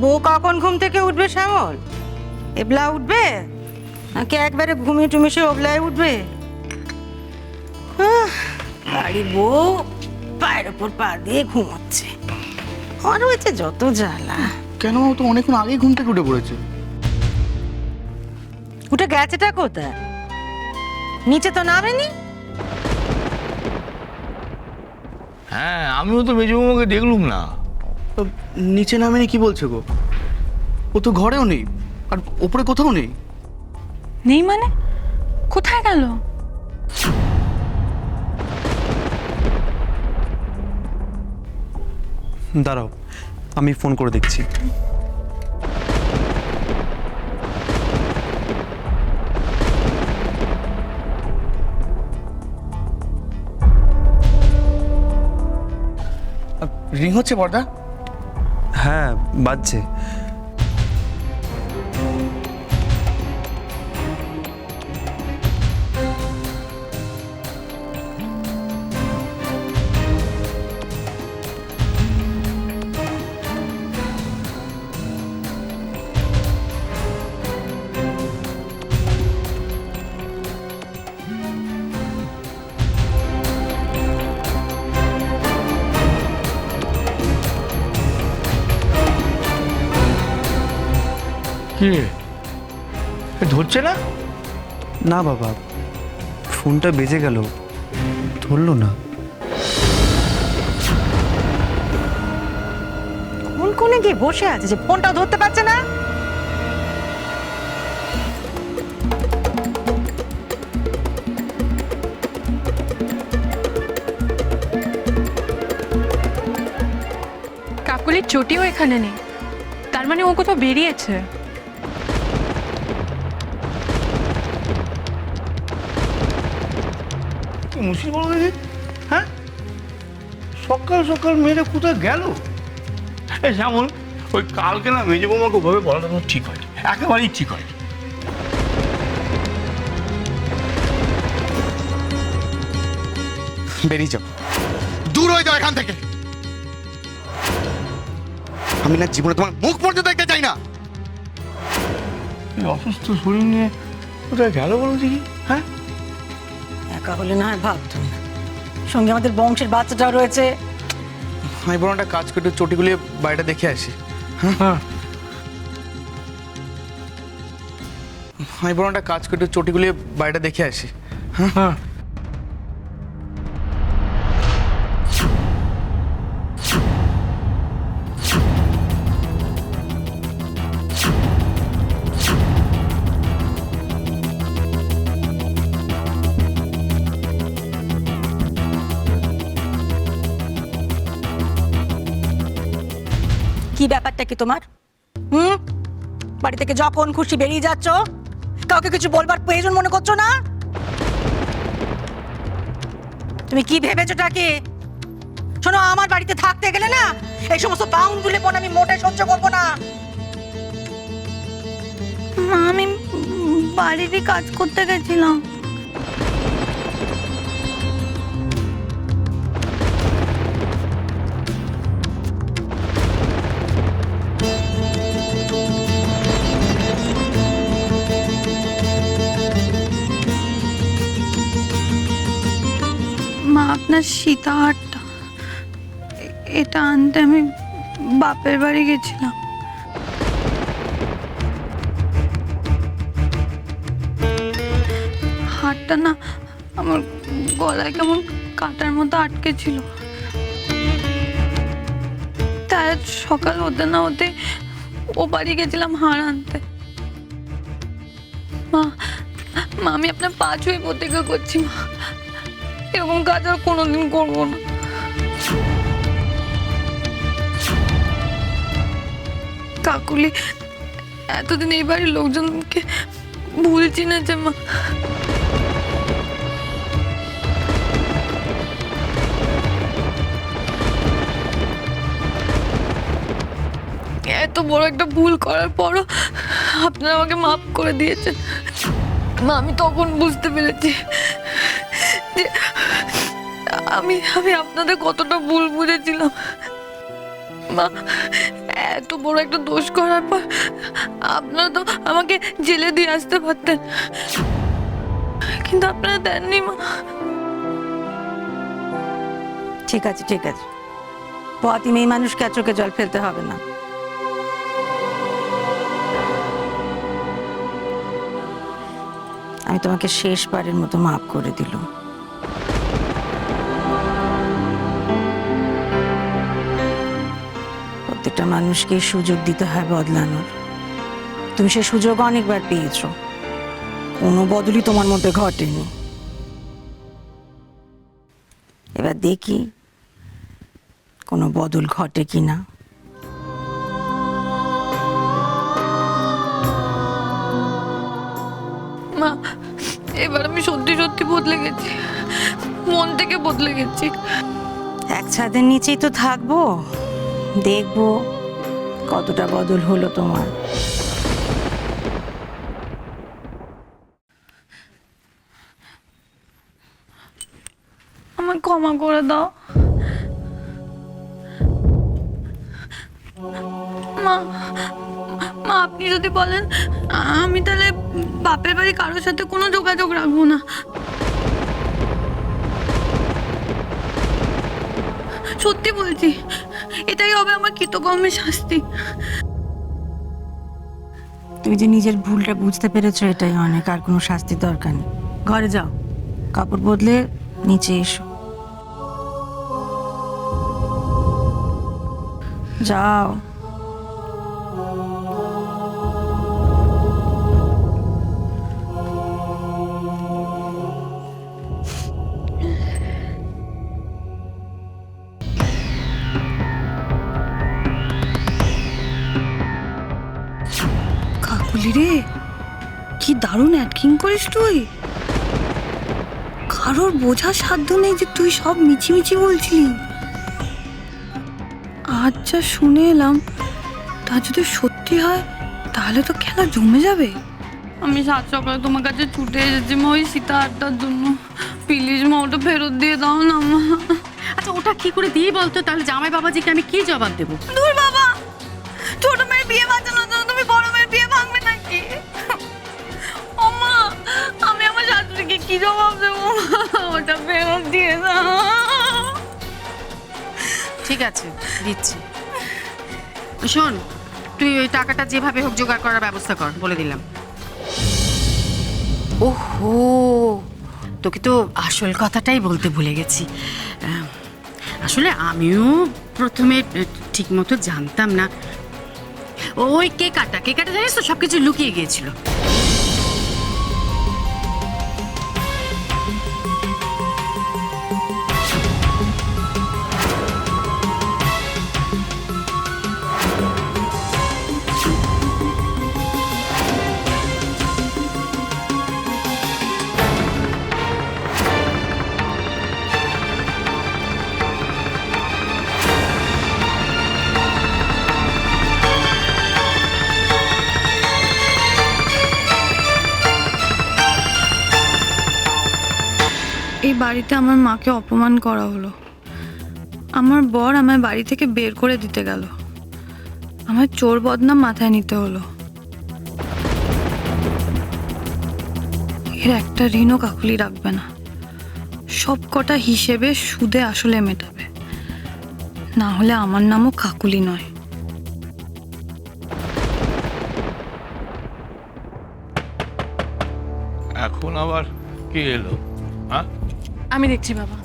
বউ কখন ঘুম থেকে উঠবে শ্যামল? এবলা উঠবে নাকি একবারে ঘুমিয়ে টুমিয়ে সে ওবলায় উঠবে? বাড়ির বউ পায়ের ওপর পা দিয়ে ঘুমোচ্ছে, আর হয়েছে যত জ্বালা। কেন ও তো অনেকক্ষণ আগেই ঘুম থেকে উঠে পড়েছে। উঠে গেছেটা কোথায়? নিচে তো নামেনি। হ্যাঁ, আমিও তো মেজবৌমাকে দেখলুম না। তো নিচে নামেনি কি বলছে গো? ও তো ঘরেও নেই, আর ওপরে কোথাও নেই। নেই মানে? কোথায় গেল? দাঁড়াও, আমি ফোন করে দেখছি। রিং হচ্ছে বর্দা? হ্যাঁ, বাজছে। কি রে, ধরছে না? না বাবা, ফোনটা বেজে গেল, ধরলো না। কোন কোণে গিয়ে বসে আছে যে ফোনটাও ধরতে পারছে না? কাকুলির চটিও এখানে নেই, তার মানে ও কোথাও বেরিয়েছে। কি মুশকিল বলো দেখি। হ্যাঁ, সকাল সকাল মেয়েটা কোথায় গেল? যেমন ওই কালকে না মেজবৌমাকে ওভাবে বলাটা আমার ঠিক হয়নি, একেবারেই ঠিক হয়নি। বেরিয়ে যাও, দূর হয়ে যাও এখান থেকে। আমি না জীবনে তোমার মুখ পর্যন্ত দেখতে চাই না। এই অসুস্থ শরীর নিয়ে কোথায় গেল বলো দেখি। হ্যাঁ, একা হলে না হয় ভাবতাম না, সঙ্গে আমাদের বংশের বাচ্চাটাও রয়েছে। আমি বরং একটা কাজ করে চটিগুলি বাড়িটা দেখে আসি। হ্যাঁ, আমি বরং একটা কাজ করে চটিগুলি বাড়িটা দেখে আসি। হ্যাঁ। কি ব্যাপারটা কি তোমার? বাড়ি থেকে যখন খুশি বেরিয়ে যাচ্ছ, কাউকে কিছু বলবার প্রয়োজন মনে করছো না? তুমি কি ভেবেছোটা কি? শোনো, আমার বাড়িতে থাকতে গেলে না এই সমস্ত বাউন্ড গুলে পণ আমি মোটে সহ্য করবো না। মা, আমি বাড়িরই কাজ করতে গেছিলাম। মা, আপনার সীতাহারটা এটা আনতে আমি বাপের বাড়ি গেছিলাম। হারটা না আমার গলায় কেমন কাটার মতো আটকে ছিল, তাই আজ সকাল হতে না হতে ও বাড়ি গেছিলাম হার আনতে। মা, মা, আমি আপনার পা ছুঁয়ে প্রতিজ্ঞা করছি, মা, এরকম কাজ আর কোনোদিন করবো না। কাকুলি এতদিন এই বাড়ির লোকজনকে ভুল চিনেছে, মা। এত বড় একটা ভুল করার পরও আপনারা আমাকে মাফ করে দিয়েছেন, মা। আমি তখন বুঝতে পেরেছি যে আমি আমি আপনাদের কতটা ভুল বুঝেছিলাম, মা। এত বড় একটা দোষ করার পর আপনারা তো আমাকে জেলে দিয়ে আসতে পারতেন, কিন্তু আপনারা দেননি মা। ঠিক আছে ঠিক আছে, পথি মেয়ে মানুষকে আর চোখে জল ফেলতে হবে না। আমি তোমাকে শেষবারের মতো মাফ করে দিলাম। প্রত্যেকটা মানুষকে সুযোগ দিতে হয় বদলানোর। তুমি সে সুযোগ অনেকবার পেয়েছো, কোনো বদলই তোমার মধ্যে ঘটেনি। এবার দেখি কোনো বদল ঘটে কিনা। মা, এবার আমি সত্যি সত্যি বদলে গেছি, মন থেকে বদলে গেছি। এক ছাদের নিচেই তো থাকবো, দেখবো কতটা বদল হলো তোমার। আমায় ক্ষমা করে দাও মা। মা, আপনি যদি বলেন আমি তাহলে বাপের বাড়ি কারোর সাথে কোনো যোগাযোগ রাখবো না। সত্যি বলছি, এটাই হবে আমার কৃতকর্মের শাস্তি। তুমি যে নিজের ভুলটা বুঝতে পেরেছো এটাই অনেক, আর কোনো শাস্তির দরকার নেই। ঘরে যাও, কাপড় বদলে নিচে এসো, যাও। কাকুলি রে, কি দারুণ অ্যাক্টিং করিস তুই। কারোর বোঝার সাধ্য নেই যে তুই সব মিছিমিছি বলছিলি। আজ যা শুনে এলাম তা যদি সত্যি হয় তাহলে তো খেলা জমে যাবে। আমি সাত সকালে তোমার কাছে ছুটে এসেছি মা, ওই সীতা আড্ডার জন্য। প্লিজ মা, ওটা ফেরত দিয়ে দাও না মা। আচ্ছা ওটা কি করে দিই বলতো, তাহলে জামাই বাবাজিকে আমি কি জবাব দেবো? দূর বাবা, ছোট মেয়ের বিয়ে বাঁচানোর জন্য তুমি বড় মেয়ের বিয়ে ভাঙবে নাকি? ও মা, আমি আমার শাশুড়িকে কি জবাব দেবো? ওটা ফেরত দিয়ে দাও। ঠিক আছে, দিচ্ছি। শোন, তুই ওই টাকাটা যেভাবে হোক জোগাড় করার ব্যবস্থা কর, বলে দিলাম। ওহো, তোকে তো আসল কথাটাই বলতে ভুলে গেছি। আসলে আমিও প্রথমে ঠিক মতো জানতাম না। ওই কেকাটা জানিস তো সবকিছু লুকিয়ে গিয়েছিল। এই বাড়িতে আমার মাকে অপমান করা হলো। আমার বর আমায় বাড়ি থেকে বের করে দিতে গেল। আমার চোর বদনাম মাথায় নিতে হলো। এর একটা ঋণও কাকুলি রাখবে না। সব কটা হিসেবে সুদে আসলে মেটাবে, না হলে আমার নামও কাকুলি নয়। এখন আবার কে এলো? হ্যাঁ, আমি দেখছি বাবা।